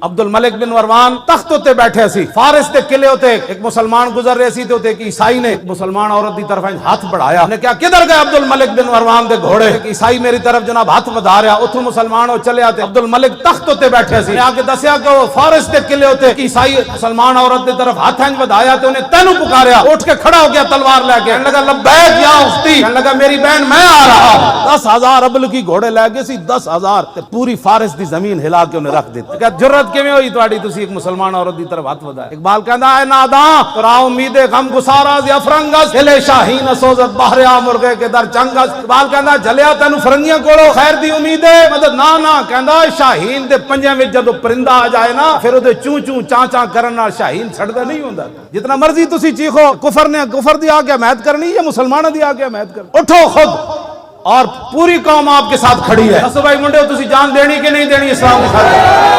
अब्दुल मलिक बिन मरवान तख्त उत्ते बैठे सी, फारिस दे किले उत्ते एक मुसलमान गुजर रहे सी, ते एक ईसाई ने मुसलमान औरत की तरफ हाथ बढ़ाया, ने क्या किधर गए अब्दुल मलिक बिन मरवान दे घोड़े? एक ईसाई मेरी तरफ जनाब हाथ बढ़ा रहा, उथों मुसलमान हो चलिया, अब्दुल मलिक तख्त उत्ते बैठे सी, आके दसिया कि वो फारिस दे किले उत्ते ईसाई मुसलमान औरत की तरफ हाथ बढ़ाया, तो उन्हें तेनू पुकारिया, उठ के खड़ा हो गया तलवार लेके, कहने लगा लब्बैक या उख्ती, कहने लगा मेरी बहन मैं आ रहा। 10,000 अबल की घोड़े लै गए सी, 10,000 ते पूरी फारिस दी जमीन हिला के उन्हें रख दी। क्या जुर्रत किवें होई तुहाडी, तुसी एक मुसलमान औरत दी तरफ हाथ वधाया? इकबाल कहंदा है नादा तोरा उम्मीदे गम गुसारा ज अफरंगस हिले शाहीन सोजत बहरिया मुर्गे के दर चंगस। इकबाल कहंदा जलिया तैनू फरंगियां कोलों खैर दी उम्मीद है, मतलब ना ना, कहंदा शाहीन दे पंजां विच जदों परिंदा आ जाए ना, फिर ओदे चूं चूं चां चां करन नाल शाहीन छड़दा नहीं हुंदा। जितना मर्जी तुसी चीखो, कुफर ने कुफर दी आके हमायत करनी या मुसलमानों दी आके हमायत करनी? उठो खुद, और पूरी कौम आपके साथ खड़ी है। दसो भाई मुंडे तुसी जान देनी कि नहीं देनी इस्लाम की खातिर?